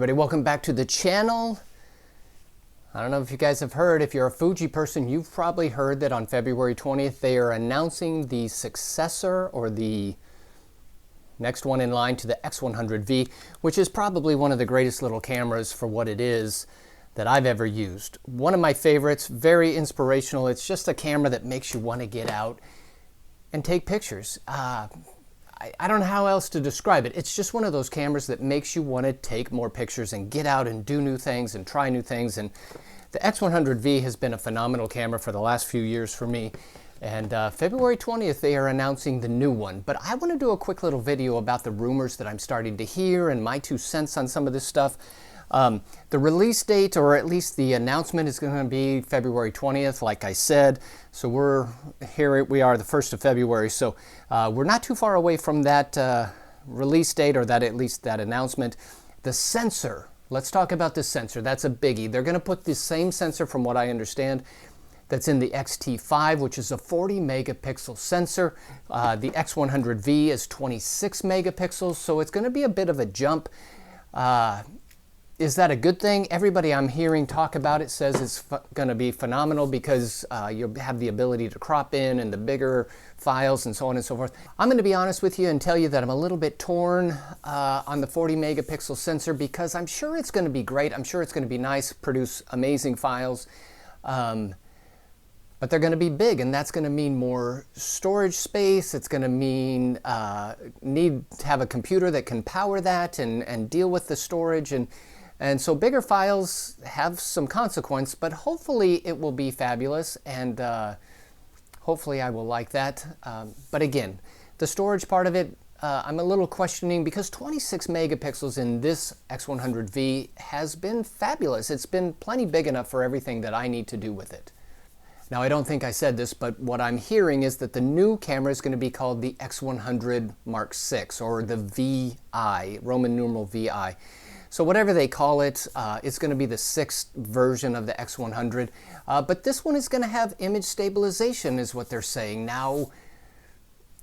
everybody, welcome back to the channel. I don't know if you guys have heard, if you're a Fuji person, you've probably heard that on February 20th they are announcing the successor or the next one in line to the X100V, which is probably one of the greatest little cameras for what it is that I've ever used. One of my favorites, very inspirational. It's just a camera that makes you want to get out and take pictures. I don't know how else to describe it. It's just one of those cameras that makes you want to take more pictures and get out and do new things and try new things. And the X100V has been a phenomenal camera for the last few years for me. And February 20th, they are announcing the new one. But I want to do a quick little video about the rumors that I'm starting to hear and my 2 cents on some of this stuff. The release date, or at least the announcement, is going to be February 20th, like I said. So we are the 1st of February. So we're not too far away from that release date, or that at least that announcement. The sensor, let's talk about the sensor. That's a biggie. They're going to put the same sensor, from what I understand, that's in the X-T5, which is a 40 megapixel sensor. The X100V is 26 megapixels, so it's going to be a bit of a jump. Is that a good thing? Everybody I'm hearing talk about it says it's going to be phenomenal because you'll have the ability to crop in and the bigger files and so on and so forth. I'm going to be honest with you and tell you that I'm a little bit torn on the 40 megapixel sensor, because I'm sure it's going to be great. I'm sure it's going to be nice, produce amazing files. But they're going to be big, and that's going to mean more storage space. It's going to mean need to have a computer that can power that and deal with the storage. And so bigger files have some consequence, but hopefully it will be fabulous, and hopefully I will like that. But again, the storage part of it, I'm a little questioning, because 26 megapixels in this X100V has been fabulous. It's been plenty big enough for everything that I need to do with it. Now, I don't think I said this, but what I'm hearing is that the new camera is going to be called the X100 Mark VI, or the VI, Roman numeral VI. So whatever they call it, it's going to be the 6th version of the X100. But this one is going to have image stabilization, is what they're saying. Now,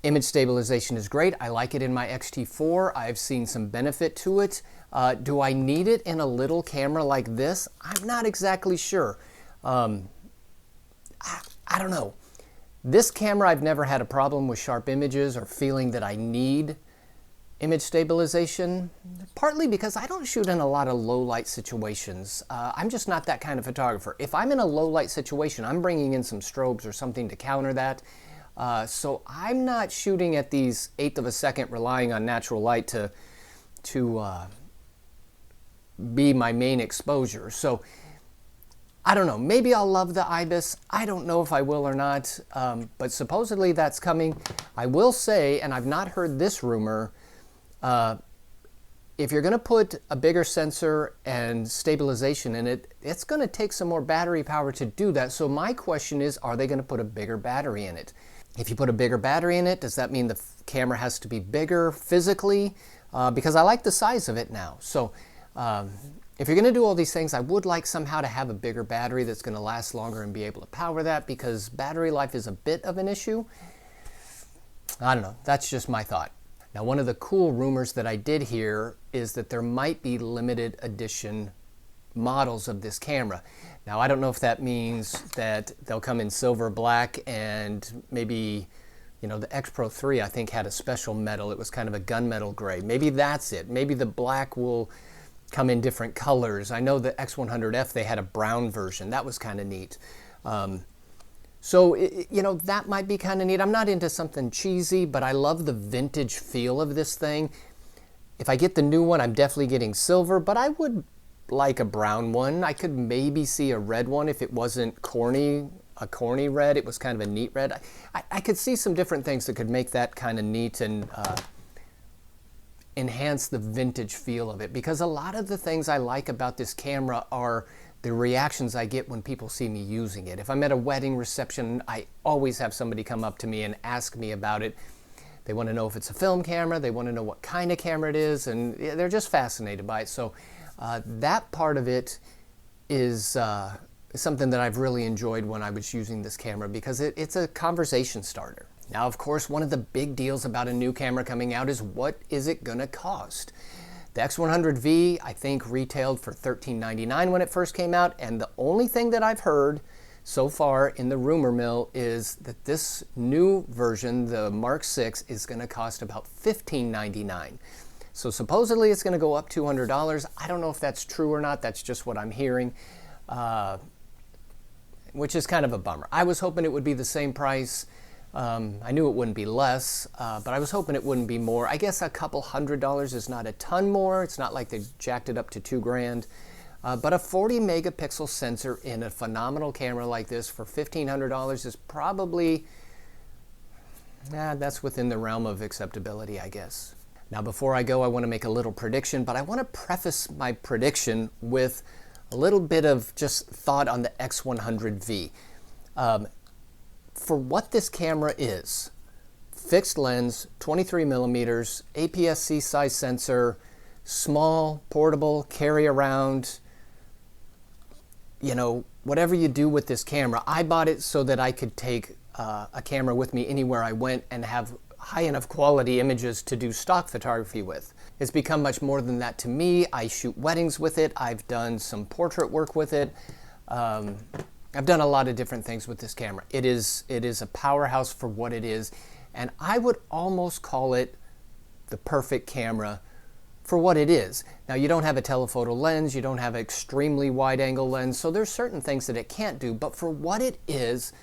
image stabilization is great. I like it in my X-T4. I've seen some benefit to it. Do I need it in a little camera like this? I'm not exactly sure. I don't know. This camera, I've never had a problem with sharp images or feeling that I need image stabilization, partly because I don't shoot in a lot of low light situations. I'm just not that kind of photographer. If I'm in a low light situation, I'm bringing in some strobes or something to counter that. So I'm not shooting at these 1/8 of a second, relying on natural light to be my main exposure. So I don't know, maybe I'll love the IBIS. I don't know if I will or not, but supposedly that's coming. I will say, and I've not heard this rumor, if you're going to put a bigger sensor and stabilization in it, it's going to take some more battery power to do that. So my question is, are they going to put a bigger battery in it? If you put a bigger battery in it, does that mean the camera has to be bigger physically? Because I like the size of it now. So if you're going to do all these things, I would like somehow to have a bigger battery that's going to last longer and be able to power that, because battery life is a bit of an issue. I don't know. That's just my thought. Now, one of the cool rumors that I did hear is that there might be limited edition models of this camera. Now, I don't know if that means that they'll come in silver, black, and maybe, you know, the X Pro 3, I think, had a special metal. It was kind of a gunmetal gray. Maybe that's it. Maybe the black will come in different colors. I know the X100F, they had a brown version. That was kind of neat. So, you know, that might be kind of neat. I'm not into something cheesy, but I love the vintage feel of this thing. If I get the new one, I'm definitely getting silver, but I would like a brown one. I could maybe see a red one if it wasn't corny, a corny red. It was kind of a neat red. I could see some different things that could make that kind of neat and enhance the vintage feel of it, because a lot of the things I like about this camera are the reactions I get when people see me using it. If I'm at a wedding reception, I always have somebody come up to me and ask me about it. They want to know if it's a film camera, they want to know what kind of camera it is, and they're just fascinated by it. So that part of it is something that I've really enjoyed when I was using this camera, because it's a conversation starter. Now, of course, one of the big deals about a new camera coming out is, what is it going to cost? The X100V, I think, retailed for $13.99 when it first came out, and the only thing that I've heard so far in the rumor mill is that this new version, the Mark VI, is going to cost about $15.99. So supposedly it's going to go up $200. I don't know if that's true or not. That's just what I'm hearing, which is kind of a bummer. I was hoping it would be the same price. I knew it wouldn't be less, but I was hoping it wouldn't be more. I guess a couple $100 is not a ton more. It's not like they jacked it up to $2,000. But a 40 megapixel sensor in a phenomenal camera like this for $1,500 is probably, that's within the realm of acceptability, I guess. Now, before I go, I want to make a little prediction, but I want to preface my prediction with a little bit of just thought on the X100V. For what this camera is, fixed lens, 23 millimeters, APS-C size sensor, small, portable, carry around, you know, whatever you do with this camera. I bought it so that I could take a camera with me anywhere I went and have high enough quality images to do stock photography with. It's become much more than that to me. I shoot weddings with it. I've done some portrait work with it. I've done a lot of different things with this camera. It is a powerhouse for what it is, and I would almost call it the perfect camera for what it is. Now, you don't have a telephoto lens, you don't have an extremely wide angle lens, so there's certain things that it can't do, but for what it is,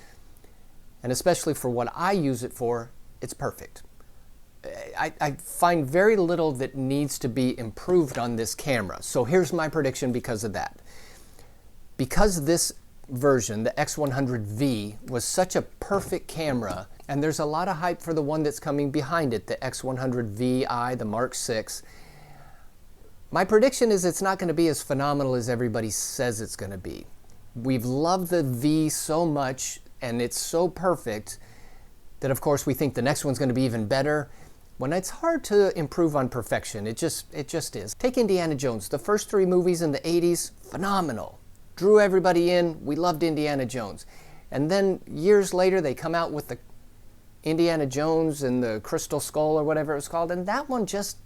and especially for what I use it for, it's perfect. I find very little that needs to be improved on this camera. So here's my prediction because of that. Because this version, the X100V, was such a perfect camera, and there's a lot of hype for the one that's coming behind it, the X100VI, the Mark VI. My prediction is it's not going to be as phenomenal as everybody says it's going to be. We've loved the V so much, and it's so perfect, that of course we think the next one's going to be even better, when it's hard to improve on perfection. It just is. Take Indiana Jones. The first 3 movies in the 80s, phenomenal. Drew everybody in. We loved Indiana Jones. And then years later, they come out with the Indiana Jones and the Crystal Skull or whatever it was called, and that one just,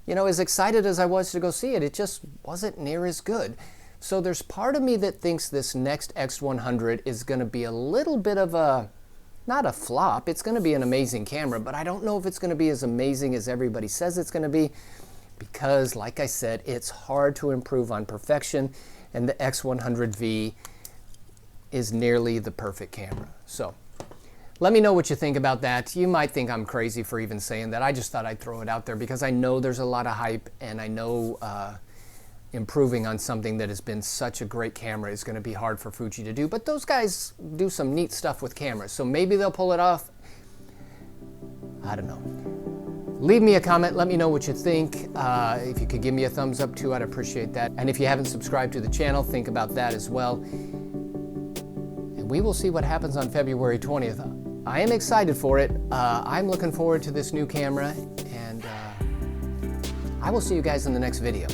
you know, as excited as I was to go see it, it just wasn't near as good. So there's part of me that thinks this next X100 is going to be a little bit of a, not a flop. It's going to be an amazing camera, but I don't know if it's going to be as amazing as everybody says it's going to be, because, like I said, it's hard to improve on perfection, and the X100V is nearly the perfect camera. So let me know what you think about that. You might think I'm crazy for even saying that. I just thought I'd throw it out there because I know there's a lot of hype, and I know improving on something that has been such a great camera is going to be hard for Fuji to do. But those guys do some neat stuff with cameras, so maybe they'll pull it off. I don't know. Leave me a comment. Let me know what you think. If you could give me a thumbs up too, I'd appreciate that. And if you haven't subscribed to the channel, think about that as well. And we will see what happens on February 20th. I am excited for it. I'm looking forward to this new camera, and I will see you guys in the next video.